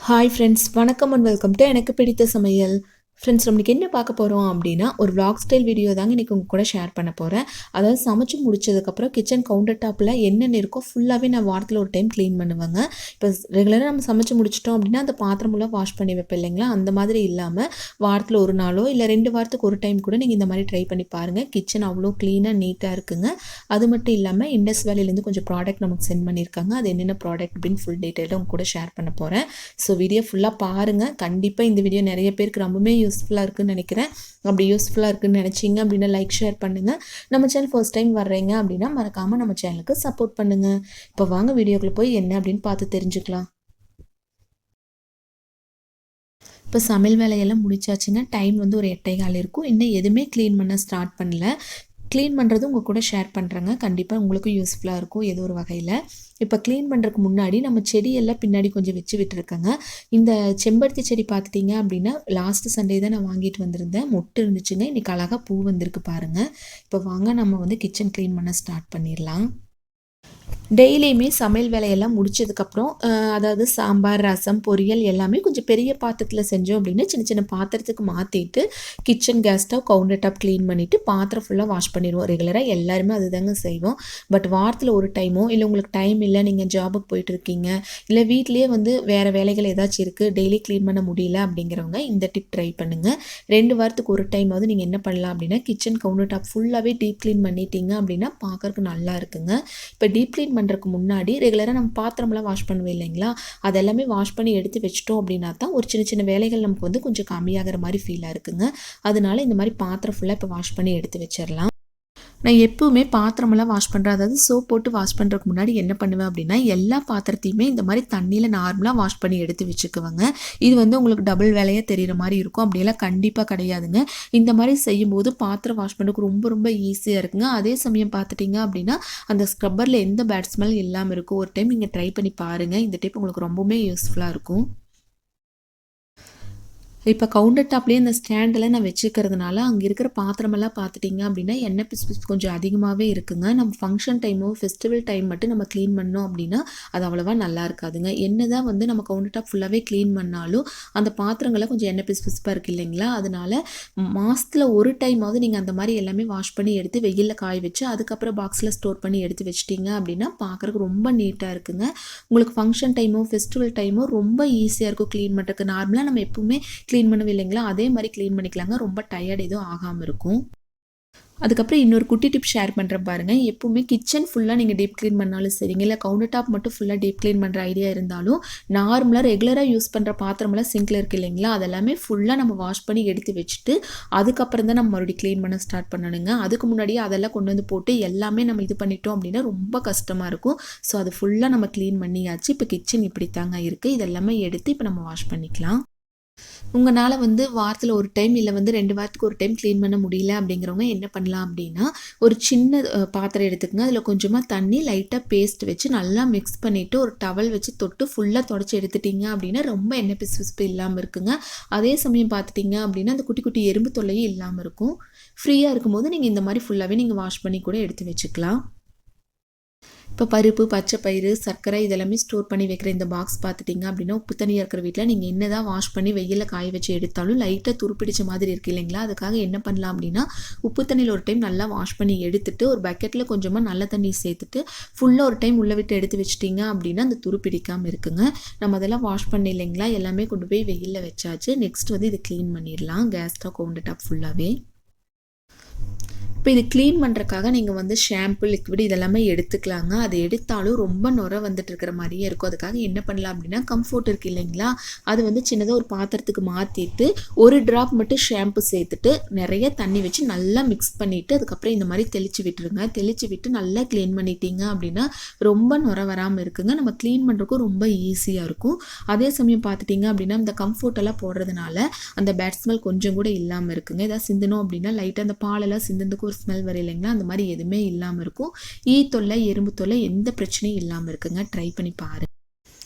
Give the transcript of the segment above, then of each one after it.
Hi friends, வணக்கம் and welcome to எனக்கு பிடித்த சமையல். ஃப்ரெண்ட்ஸ், நம்மளுக்கு என்ன பார்க்க போகிறோம் அப்படின்னா, ஒரு விளாக் ஸ்டைல் வீடியோ தாங்க இன்றைக்கி உங்கள் கூட ஷேர் பண்ண போகிறேன். அதாவது சமைச்சு முடிச்சதுக்கப்புறம் கிச்சன் கவுண்டர் டாப்பில் என்னென்ன இருக்கோ ஃபுல்லாகவே நான் வாரத்தில் ஒரு டைம் க்ளீன் பண்ணுவேங்க. இப்போ ரெகுலராக நம்ம சமைச்சு முடிச்சிட்டோம் அப்படின்னா அந்த பாத்திரமெல்லாம் வாஷ் பண்ணி வைப்பேன் இல்லைங்களா, அந்த மாதிரி இல்லாமல் வாரத்தில் ஒரு நாளோ இல்லை 2 வாரத்துக்கு ஒரு டைம் கூட நீங்கள் இந்த மாதிரி ட்ரை பண்ணி பாருங்கள். கிச்சன் அவ்வளோ க்ளீனாக நீட்டாக இருக்குங்க. அது மட்டும் இல்லாமல் இண்டஸ் வேலையிலேருந்து கொஞ்சம் ப்ராடக்ட் நமக்கு சென்ட் பண்ணியிருக்காங்க. அது என்னென்ன ப்ராடக்ட் அப்படின்னு ஃபுல் டீட்டெயிலாக உங்க கூட ஷேர் பண்ண போகிறேன். ஸோ வீடியோ ஃபுல்லாக பாருங்கள். கண்டிப்பாக இந்த வீடியோ நிறைய பேருக்கு ரொம்பவுமே யூஸ்ஃபுல்லாக இருக்குன்னு நினைக்கிறேன். அப்படி யூஸ்ஃபுல்லாக இருக்குன்னு நினச்சிங்க அப்படின்னா லைக் ஷேர் பண்ணுங்கள். நம்ம சேனல் ஃபர்ஸ்ட் டைம் வர்றீங்க அப்படின்னா மறக்காமல் நம்ம சேனலுக்கு சப்போர்ட் பண்ணுங்கள். இப்போ வாங்க வீடியோக்குள்ளே போய் என்ன அப்படின்னு பார்த்து தெரிஞ்சுக்கலாம். இப்போ சமையல் வேலையெல்லாம் முடிச்சாச்சுங்க. டைம் வந்து ஒரு 8:15 இருக்கும். இன்னும் எதுவுமே க்ளீன் பண்ண ஸ்டார்ட் பண்ணல. க்ளீன் பண்ணுறது உங்கள் கூட ஷேர் பண்ணுறேங்க. கண்டிப்பாக உங்களுக்கும் யூஸ்ஃபுல்லாக இருக்கும் ஏதோ ஒரு வகையில். இப்போ க்ளீன் பண்ணுறதுக்கு முன்னாடி நம்ம செடியெல்லாம் பின்னாடி கொஞ்சம் வச்சு விட்டுருக்கேங்க. இந்த செம்பருத்தி செடி பார்த்துட்டிங்க அப்படின்னா லாஸ்ட்டு சண்டே தான் நான் வாங்கிட்டு வந்திருந்தேன். மொட்டு இருந்துச்சுங்க. இன்றைக்கி அழகாக பூ வந்திருக்கு பாருங்கள். இப்போ வாங்க நம்ம வந்து கிச்சன் க்ளீன் பண்ண ஸ்டார்ட் பண்ணிடலாம். டெய்லியுமே சமையல் வேலையெல்லாம் முடிச்சதுக்கப்புறம் அதாவது சாம்பார், ரசம், பொரியல் எல்லாமே கொஞ்சம் பெரிய பாத்திரத்தில் செஞ்சோம் அப்படின்னா சின்ன சின்ன பாத்திரத்துக்கு மாற்றிட்டு kitchen gas stove, counter top clean பண்ணிவிட்டு பாத்திரம் ஃபுல்லாக வாஷ் பண்ணிடுவோம். ரெகுலராக எல்லாருமே அதுதாங்க செய்வோம். பட் வாரத்தில் ஒரு டைமோ இல்லை உங்களுக்கு டைம் இல்லை, நீங்கள் ஜாபுக்கு போயிட்டுருக்கீங்க, இல்லை வீட்லேயே வந்து வேறு வேலைகள் ஏதாச்சும் இருக்குது, டெய்லி க்ளீன் பண்ண முடியல அப்படிங்கிறவங்க இந்த டிப் ட்ரை பண்ணுங்கள். 2 வாரத்துக்கு ஒரு டைமாவது நீங்கள் என்ன பண்ணலாம் அப்படின்னா கிச்சன் கவுண்டர் டாப் ஃபுல்லாகவே டீப் க்ளீன் பண்ணிட்டீங்க அப்படின்னா பார்க்கறதுக்கு நல்லா இருக்குங்க. இப்போ டீப் க்ளீன் பண்ணுறதுக்கு முன்னாடி ரெகுலராக நம்ம பாத்திரமெல்லாம் வாஷ் பண்ணுவோம் இல்லைங்களா, அதெல்லாமே வாஷ் பண்ணி எடுத்து வச்சிட்டோம் அப்படின்னா தான் ஒரு சின்ன சின்ன வேலைகள் நமக்கு வந்து கொஞ்சம் கம்மியாகிற மாதிரி ஃபீலாக இருக்குங்க. அதனால இந்த மாதிரி பாத்திரம் ஃபுல்லாக இப்போ வாஷ் பண்ணி எடுத்து வச்சிடலாம். நான் எப்பவுமே பாத்திரமெல்லாம் வாஷ் பண்ணுறேன், அதாவது சோப் போட்டு வாஷ் பண்ணுறதுக்கு முன்னாடி என்ன பண்ணுவேன் அப்படின்னா எல்லா பாத்திரத்தையுமே இந்த மாதிரி தண்ணியில் நார்மலாக வாஷ் பண்ணி எடுத்து வச்சுக்குவேங்க. இது வந்து உங்களுக்கு டபுள் வேலையாக தெரிகிற மாதிரி இருக்கும். அப்படியெல்லாம் கண்டிப்பாக கிடையாதுங்க. இந்த மாதிரி செய்யும்போது பாத்திரம் வாஷ் பண்ணுறதுக்கு ரொம்ப ரொம்ப ஈஸியாக இருக்குங்க. அதே சமயம் பார்த்துட்டிங்க அப்படின்னா அந்த ஸ்க்ரப்பரில் எந்த பேட் ஸ்மெல் இல்லாமல் இருக்கும். ஒரு டைம் நீங்கள் ட்ரை பண்ணி பாருங்கள். இந்த டிப் உங்களுக்கு ரொம்பவுமே யூஸ்ஃபுல்லாக இருக்கும். இப்போ கவுண்டர் டாப்லேயே அந்த ஸ்டாண்டெல்லாம் நான் வச்சுக்கிறதுனால அங்கே இருக்கிற பாத்திரமெல்லாம் பார்த்துட்டிங்க அப்படின்னா எண்ணெய் பிசு கொஞ்சம் அதிகமாகவே இருக்குங்க. நம்ம ஃபங்க்ஷன் டைமோ ஃபெஸ்டிவல் டைம் மட்டும் நம்ம க்ளீன் பண்ணோம் அப்படின்னா அது அவ்வளோவா நல்லா இருக்காதுங்க. என்ன தான் வந்து நம்ம கவுண்டர் டாப் ஃபுல்லாகவே க்ளீன் பண்ணாலும் அந்த பாத்திரங்கள்லாம் கொஞ்சம் எண்ணெய் பிசுப்பாக இருக்குது இல்லைங்களா, அதனால மாதத்தில் ஒரு டைமாவது நீங்கள் அந்த மாதிரி எல்லாமே வாஷ் பண்ணி எடுத்து வெயிலில் காய வச்சு அதுக்கப்புறம் பாக்ஸில் ஸ்டோர் பண்ணி எடுத்து வச்சிட்டிங்க அப்படின்னா பார்க்குறதுக்கு ரொம்ப நீட்டாக இருக்குங்க. உங்களுக்கு ஃபங்க்ஷன் டைமோ ஃபெஸ்டிவல் டைமோ ரொம்ப ஈஸியாக இருக்கும் க்ளீன் பண்ணுறதுக்கு. நார்மலாக நம்ம எப்பவுமே க்ளீன் பண்ணவே இல்லைங்களா, அதே மாதிரி க்ளீன் பண்ணிக்கலாங்க. ரொம்ப டயர்ட் எதுவும் ஆகாமல் இருக்கும். அதுக்கப்புறம் இன்னொரு குட்டி டிப் ஷேர் பண்ணுறேன் பாருங்கள். எப்பவுமே கிச்சன் ஃபுல்லாக நீங்கள் டீப் க்ளீன் பண்ணாலும் சரிங்க, இல்லை கவுண்டர் டாப் மட்டும் ஃபுல்லாக டீப் க்ளீன் பண்ணுற ஐடியா இருந்தாலும் நார்மலாக ரெகுலராக யூஸ் பண்ணுற பாத்திரமெல்லாம் சிங்கில் இருக்குது இல்லைங்களா, அதெல்லாமே ஃபுல்லாக நம்ம வாஷ் பண்ணி எடுத்து வச்சுட்டு அதுக்கப்புறம் தான் நம்ம மறுபடியும் க்ளீன் பண்ண ஸ்டார்ட் பண்ணணுங்க. அதுக்கு முன்னாடியே அதெல்லாம் கொண்டு வந்து போட்டு எல்லாமே நம்ம இது பண்ணிட்டோம் அப்படின்னா ரொம்ப கஷ்டமாக இருக்கும். ஸோ அது ஃபுல்லாக நம்ம க்ளீன் பண்ணியாச்சு. இப்போ கிச்சன் இப்படி தாங்க இருக்குது. இதெல்லாமே எடுத்து இப்போ நம்ம வாஷ் பண்ணிக்கலாம். உங்களால் வந்து வாரத்தில் ஒரு டைம் இல்லை வந்து 2 வாரத்துக்கு ஒரு டைம் க்ளீன் பண்ண முடியல அப்படிங்கிறவங்க என்ன பண்ணலாம் அப்படின்னா ஒரு சின்ன பாத்திரம் எடுத்துக்கங்க. அதில் கொஞ்சமாக தண்ணி, லைட்டாக பேஸ்ட் வச்சு நல்லா மிக்ஸ் பண்ணிவிட்டு ஒரு டவல் வச்சு தொட்டு ஃபுல்லாக தொடச்சி எடுத்துட்டிங்க அப்படின்னா ரொம்ப எண்ணெய் பிசுபிசுப்பு இல்லாமல் இருக்குங்க. அதே சமயம் பார்த்துட்டிங்க அப்படின்னா அந்த குட்டி குட்டி எறும்பு தொல்லையும் இல்லாமல் இருக்கும். ஃப்ரீயாக இருக்கும்போது நீங்கள் இந்த மாதிரி ஃபுல்லாகவே நீங்கள் வாஷ் பண்ணி கூட எடுத்து வச்சுக்கலாம். இப்போ பருப்பு, பச்சை பயிறு, சர்க்கரை இதெல்லாமே ஸ்டோர் பண்ணி வைக்கிற இந்த பாக்ஸ் பார்த்துட்டிங்க அப்படின்னா உப்பு தண்ணியாக இருக்கிற வீட்டில் நீங்கள் என்ன தான் வாஷ் பண்ணி வெயிலில் காய வச்சு எடுத்தாலும் லைட்டாக துருப்பிடிச்ச மாதிரி இருக்குது இல்லைங்களா, அதுக்காக என்ன பண்ணலாம் அப்படின்னா உப்பு தண்ணியில் ஒரு டைம் நல்லா வாஷ் பண்ணி எடுத்துட்டு ஒரு பக்கெட்டில் கொஞ்சமாக நல்ல தண்ணி சேர்த்துட்டு ஃபுல்லாக ஒரு டைம் உள்ளே விட்டு எடுத்து வச்சிட்டிங்க அப்படின்னா அந்த துரு பிடிக்காமல் இருக்குங்க. நம்ம அதெல்லாம் வாஷ் பண்ணி இல்லைங்களா, எல்லாமே கொண்டு போய் வெயிலில் வச்சாச்சு. நெக்ஸ்ட் வந்து இது க்ளீன் பண்ணிடலாம். கேஸ் ஸ்டவ், கவுண்டர் டாப் ஃபுல்லாகவே. இப்போ இது க்ளீன் பண்ணுறக்காக நீங்கள் வந்து ஷாம்பு, லிக்விட் இதெல்லாமே எடுத்துக்கலாங்க. அது எடுத்தாலும் ரொம்ப நுரை வந்துட்டு இருக்கிற மாதிரியே இருக்கும். அதுக்காக என்ன பண்ணலாம் அப்படின்னா கம்ஃபோர்ட் இருக்குது இல்லைங்களா, அது வந்து சின்னதாக ஒரு பாத்திரத்துக்கு மாற்றிட்டு ஒரு ட்ராப் மட்டும் ஷாம்பு சேர்த்துட்டு நிறைய தண்ணி வச்சு நல்லா மிக்ஸ் பண்ணிவிட்டு அதுக்கப்புறம் இந்த மாதிரி தெளித்து விட்டுருங்க. தெளித்து விட்டு நல்லா க்ளீன் பண்ணிட்டீங்க அப்படின்னா ரொம்ப நுரை வராமல் இருக்குங்க. நம்ம க்ளீன் பண்ணுறதுக்கும் ரொம்ப ஈஸியாக இருக்கும். அதே சமயம் பார்த்துட்டிங்க அப்படின்னா இந்த கம்ஃபோர்ட்டெல்லாம் போடுறதுனால அந்த பேட் ஸ்மெல் கொஞ்சம் கூட இல்லாமல் இருக்குங்க. ஏதாவது சிந்தணும் அப்படின்னா லைட்டாக அந்த பாலெல்லாம் சிந்ததுக்கு ஒரு ஸ்மெல் வர இல்லைங்களா, அந்த மாதிரி எதுவுமே இல்லாமல் இருக்கும். ஈ தொல்லை, எறும்பு தொல்லை எந்த பிரச்சனையும் இல்லாமல் இருக்குங்க. ட்ரை பண்ணி பாருங்கள்.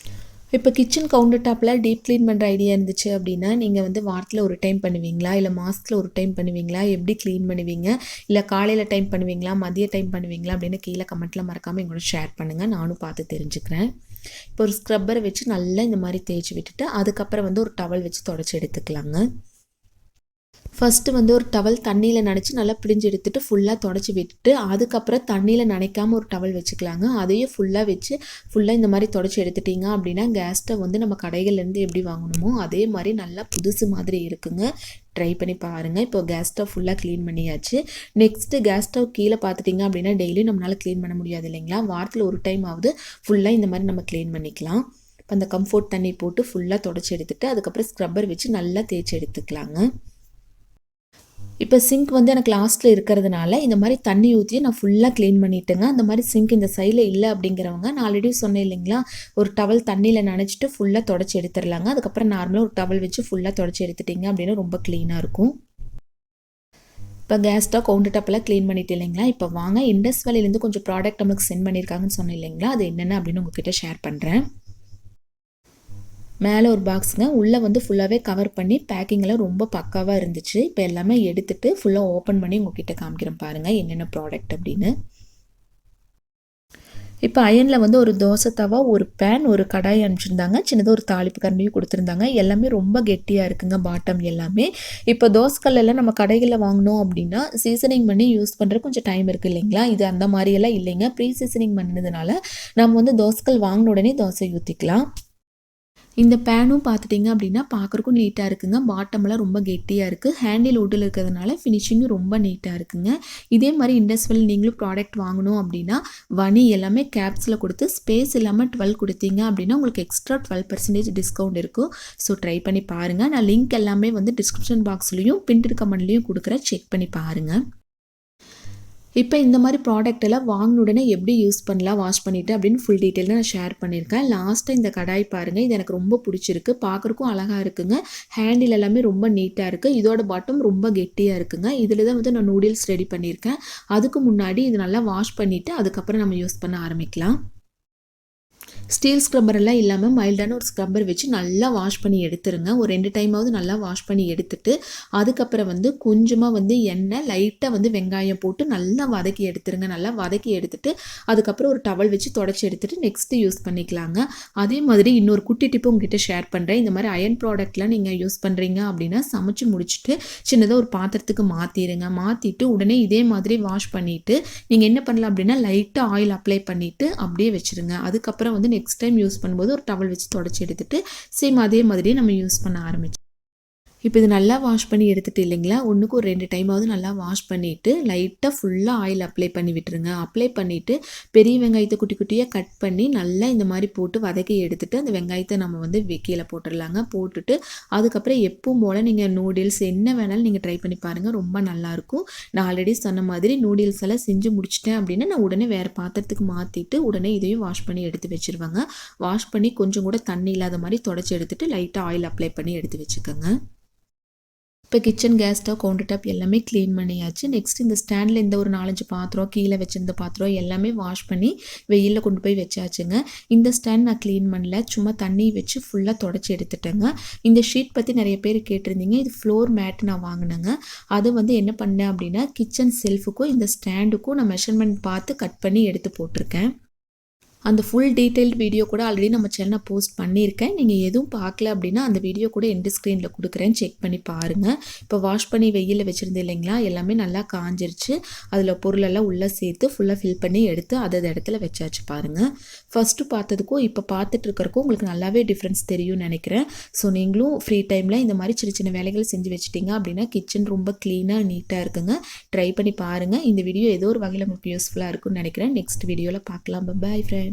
இப்போ கிச்சன் கவுண்டர் டாப்பில் டீப் க்ளீன் பண்ணுற ஐடியா இருந்துச்சு அப்படின்னா நீங்கள் வந்து வாரத்தில் ஒரு டைம் பண்ணுவீங்களா, இல்லை மாதத்தில் ஒரு டைம் பண்ணுவீங்களா, எப்படி க்ளீன் பண்ணுவீங்க, இல்லை காலையில் டைம் பண்ணுவீங்களா, மதிய டைம் பண்ணுவீங்களா அப்படின்னு கீழே கமெண்ட்டில் மறக்காமல் எங்களோட ஷேர் பண்ணுங்கள். நானும் பார்த்து தெரிஞ்சுக்கிறேன். இப்போ ஒரு ஸ்க்ரப்பரை வச்சு நல்லா இந்த மாதிரி தேய்ச்சி விட்டுட்டு அதுக்கப்புறம் வந்து ஒரு டவல் வச்சு தொடச்சி எடுத்துக்கலாங்க. ஃபஸ்ட்டு வந்து ஒரு டவல் தண்ணியில் நனைச்சி நல்லா பிழிஞ்சு எடுத்துகிட்டு ஃபுல்லாக தொடச்சி விட்டுட்டு அதுக்கப்புறம் தண்ணியில் நனைக்காமல் ஒரு டவல் வச்சுக்கலாங்க. அதையும் ஃபுல்லாக வச்சு ஃபுல்லாக இந்த மாதிரி தொடச்சி எடுத்துட்டிங்க அப்படின்னா கேஸ் ஸ்டவ் வந்து நம்ம கடைகள்லேருந்து எப்படி வாங்கணுமோ அதே மாதிரி நல்லா புதுசு மாதிரி இருக்குங்க. ட்ரை பண்ணி பாருங்கள். இப்போ கேஸ் ஸ்டவ் ஃபுல்லாக க்ளீன் பண்ணியாச்சு. நெக்ஸ்ட்டு கேஸ் ஸ்டவ் கீழே பார்த்துட்டிங்க அப்படின்னா டெய்லியும் நம்மளால் க்ளீன் பண்ண முடியாது இல்லைங்களா, வாரத்தில் ஒரு டைம் ஆகுது ஃபுல்லாக இந்த மாதிரி நம்ம க்ளீன் பண்ணிக்கலாம். இப்போ அந்த கம்ஃபோர்ட் தண்ணி போட்டு ஃபுல்லாக தொடச்சி எடுத்துகிட்டு அதுக்கப்புறம் ஸ்க்ரப்பர் வச்சு நல்லா தேய்ச்சி எடுத்துக்கலாங்க. இப்போ சிங்க் வந்து எனக்கு லாஸ்ட்டில் இருக்கிறதுனால இந்த மாதிரி தண்ணி ஊற்றி நான் ஃபுல்லாக க்ளீன் பண்ணிட்டேங்க. அந்த மாதிரி சிங்க் இந்த சைடில் இல்லை அப்படிங்கிறவங்க நான் ஆல்ரெடி சொன்னேன் இல்லைங்களா, ஒரு டவல் தண்ணியில் நனைச்சிட்டு ஃபுல்லாக தொடச்சி எடுத்துடலாங்க. அதுக்கப்புறம் நார்மலாக ஒரு டவல் வச்சு ஃபுல்லாக தொடச்சி எடுத்துட்டிங்க அப்படின்னு ரொம்ப க்ளீனாக இருக்கும். இப்போ கேஸ் ஸ்டவ் கவுண்டர் டாப்பெல்லாம் க்ளீன் பண்ணிட்டு இல்லைங்களா, இப்போ வாங்க இண்டஸ் வேலிலேருந்து கொஞ்சம் ப்ராடக்ட் நமக்கு சென்ட் பண்ணியிருக்காங்கன்னு சொன்னேன் இல்லைங்களா, அது என்னென்ன அப்படின்னு உங்ககிட்ட ஷேர் பண்ணுறேன். மேலே ஒரு பாக்ஸுங்க, உள்ளே வந்து ஃபுல்லாகவே கவர் பண்ணி பேக்கிங்கெல்லாம் ரொம்ப பக்காவாக இருந்துச்சு. இப்போ எல்லாமே எடுத்துகிட்டு ஃபுல்லாக ஓப்பன் பண்ணி உங்ககிட்ட காமிக்கிறேன் பாருங்கள் என்னென்ன ப்ராடக்ட் அப்படின்னு. இப்போ அயனில் வந்து ஒரு தோசை தவா, ஒரு பேன், ஒரு கடாய் அனுப்பிச்சிருந்தாங்க. சின்னதாக ஒரு தாளிப்பு கரண்டியும் கொடுத்துருந்தாங்க. எல்லாமே ரொம்ப கெட்டியாக இருக்குங்க பாட்டம் எல்லாமே. இப்போ தோசைக்கல்லெல்லாம் நம்ம கடைகளில் வாங்கினோம் அப்படின்னா சீசனிங் பண்ணி யூஸ் பண்ணுற கொஞ்சம் டைம் இருக்குது இல்லைங்களா, இது அந்த மாதிரியெல்லாம் இல்லைங்க. ப்ரீ சீசனிங் பண்ணதுனால நம்ம வந்து தோசைக்கல் வாங்கின உடனே தோசை ஊற்றிக்கலாம். இந்த பேனும் பார்த்துட்டிங்க அப்படின்னா பார்க்குறக்கும் நீட்டாக இருக்குங்க. பாட்டமெல்லாம் ரொம்ப கெட்டியாக இருக்குது. ஹேண்டில் வுட்டில் இருக்கிறதுனால ஃபினிஷிங்கும் ரொம்ப நீட்டாக இருக்குங்க. இதே மாதிரி இண்டஸ்ட்ரியல் நீங்களும் ப்ராடக்ட் வாங்கணும் அப்படின்னா வனி எல்லாமே கேப்ஸில் கொடுத்து ஸ்பேஸ் இல்லாமல் 12 கொடுத்தீங்க அப்படின்னா உங்களுக்கு எக்ஸ்ட்ரா 12% டிஸ்கவுண்ட் இருக்கும். ஸோ ட்ரை பண்ணி பாருங்கள். நான் லிங்க் எல்லாமே வந்து டிஸ்கிரிப்ஷன் பாக்ஸ்லேயும் பின்ட் கமெண்ட்லேயும் கொடுக்குறேன், செக் பண்ணி பாருங்கள். இப்போ இந்த மாதிரி ப்ராடக்ட் எல்லாம் வாங்கின உடனே எப்படி யூஸ் பண்ணலாம், வாஷ் பண்ணிவிட்டு அப்படின்னு ஃபுல் டீட்டெயிலாக நான் ஷேர் பண்ணியிருக்கேன். லாஸ்ட்டாக இந்த கடாய் பாருங்கள், இது எனக்கு ரொம்ப பிடிச்சிருக்கு. பார்க்குறக்கும் அழகாக இருக்குங்க. ஹேண்டில் எல்லாமே ரொம்ப நீட்டாக இருக்குது. இதோட பாட்டம் ரொம்ப கெட்டியாக இருக்குங்க. இதில் தான் வந்து நான் நூடுல்ஸ் ரெடி பண்ணியிருக்கேன். அதுக்கு முன்னாடி இது நல்லா வாஷ் பண்ணிவிட்டு அதுக்கப்புறம் நம்ம யூஸ் பண்ண ஆரம்பிக்கலாம். ஸ்டீல் ஸ்க்ரப்பர் எல்லாம் இல்லாமல் மைல்டான ஒரு ஸ்க்ரப்பர் வச்சு நல்லா வாஷ் பண்ணி எடுத்துருங்க. ஒரு 2 டைமாவது நல்லா வாஷ் பண்ணி எடுத்துட்டு அதுக்கப்புறம் வந்து கொஞ்சமாக வந்து எண்ணெய் லைட்டாக வந்து வெங்காயம் போட்டு நல்லா வதக்கி எடுத்துருங்க. நல்லா வதக்கி எடுத்துட்டு அதுக்கப்புறம் ஒரு டவல் வச்சு தொடச்சி எடுத்துட்டு நெக்ஸ்ட்டு யூஸ் பண்ணிக்கலாங்க. அதே மாதிரி இன்னொரு குட்டி டிப்பு உங்ககிட்ட ஷேர் பண்ணுறேன். இந்த மாதிரி அயன் ப்ராடக்ட்லாம் நீங்கள் யூஸ் பண்ணுறீங்க அப்படின்னா சமைச்சு முடிச்சுட்டு சின்னதாக ஒரு பாத்திரத்துக்கு மாற்றிடுங்க. மாற்றிட்டு உடனே இதே மாதிரி வாஷ் பண்ணிவிட்டு நீங்கள் என்ன பண்ணலாம் அப்படின்னா லைட்டாக ஆயில் அப்ளை பண்ணிவிட்டு அப்படியே வச்சுருங்க. அதுக்கப்புறம் வந்து நெக்ஸ்ட் டைம் யூஸ் பண்ணும்போது ஒரு டவல் வச்சு தொடச்சி எடுத்துட்டு சேம் அதே மாதிரியே நம்ம யூஸ் பண்ண ஆரம்பிச்சு. இப்போ இது நல்லா வாஷ் பண்ணி எடுத்துட்டு இல்லைங்களா, ஒன்றுக்கு ஒரு 2 டைமாவது நல்லா வாஷ் பண்ணிவிட்டு லைட்டாக ஃபுல்லாக ஆயில் அப்ளை பண்ணி விட்டுருங்க. அப்ளை பண்ணிவிட்டு பெரிய வெங்காயத்தை குட்டி குட்டியாக கட் பண்ணி நல்லா இந்த மாதிரி போட்டு வதக்கி எடுத்துகிட்டு அந்த வெங்காயத்தை நம்ம வந்து கீழே போட்டுடலாங்க. போட்டுட்டு அதுக்கப்புறம் எப்பவும் போல் நீங்கள் நூடுல்ஸ் என்ன வேணாலும் நீங்கள் ட்ரை பண்ணி பாருங்கள், ரொம்ப நல்லாயிருக்கும். நான் ஆல்ரெடி சொன்ன மாதிரி நூடுல்ஸ் எல்லாம் செஞ்சு முடிச்சிட்டேன் அப்படின்னா நான் உடனே வேறு பாத்திரத்துக்கு மாற்றிட்டு உடனே இதையும் வாஷ் பண்ணி எடுத்து வச்சுருவாங்க. வாஷ் பண்ணி கொஞ்சம் கூட தண்ணி இல்லாத மாதிரி தொடச்சி எடுத்துகிட்டு லைட்டாக ஆயில் அப்ளை பண்ணி எடுத்து வச்சுக்கோங்க. இப்போ kitchen gas stove counter top எல்லாமே க்ளீன் பண்ணியாச்சு. நெக்ஸ்ட் இந்த ஸ்டாண்டில் இந்த ஒரு 4-5 பாத்திரம் கீழே வச்சிருந்த பாத்திரம் எல்லாமே வாஷ் பண்ணி வெயிலில் கொண்டு போய் வச்சாச்சுங்க. இந்த ஸ்டாண்ட் நான் க்ளீன் பண்ணல, சும்மா தண்ணி வச்சு ஃபுல்லாக தொடச்சி எடுத்துட்டேங்க. இந்த ஷீட் பற்றி நிறைய பேர் கேட்டிருந்தீங்க. இது ஃப்ளோர் மேட் நான் வாங்கினேங்க. அது வந்து என்ன பண்ணேன் அப்படின்னா கிச்சன் செல்ஃபுக்கும் இந்த ஸ்டாண்டுக்கும் நான் மெஷர்மெண்ட் பார்த்து கட் பண்ணி எடுத்து போட்டிருக்கேன். அந்த ஃபுல் டீட்டெயில்டு வீடியோ கூட ஆல்ரெடி நம்ம சேனலில் போஸ்ட் பண்ணியிருக்கேன். நீங்கள் எதுவும் பார்க்கல அப்படின்னா அந்த வீடியோ கூட எண்டு ஸ்க்ரீனில் கொடுக்குறேன், செக் பண்ணி பாருங்கள். இப்போ வாஷ் பண்ணி வெயிலில் வச்சுருந்தேன் இல்லைங்களா, எல்லாமே நல்லா காஞ்சிருச்சு. அதில் பொருளெல்லாம் உள்ளே சேர்த்து ஃபுல்லாக ஃபில் பண்ணி எடுத்து அது இடத்துல வச்சாச்சு பாருங்கள். ஃபஸ்ட்டு பார்த்ததுக்கும் இப்போ பார்த்துட்டு இருக்கிறக்கும் உங்களுக்கு நல்லாவே டிஃப்ரென்ஸ் தெரியும்னு நினைக்கிறேன். ஸோ நீங்களும் ஃப்ரீ டைமில் இந்த மாதிரி சின்ன சின்ன வேலைகள் செஞ்சு வச்சுட்டிங்க அப்படின்னா கிச்சன் ரொம்ப க்ளீனாக நீட்டாக இருக்குங்க. ட்ரை பண்ணி பாருங்கள். இந்த வீடியோ ஏதோ ஒரு வகையில் உங்களுக்கு யூஸ்ஃபுல்லாக இருக்கும்னு நினைக்கிறேன். நெக்ஸ்ட் வீடியோவில் பார்க்கலாம். Bye friends.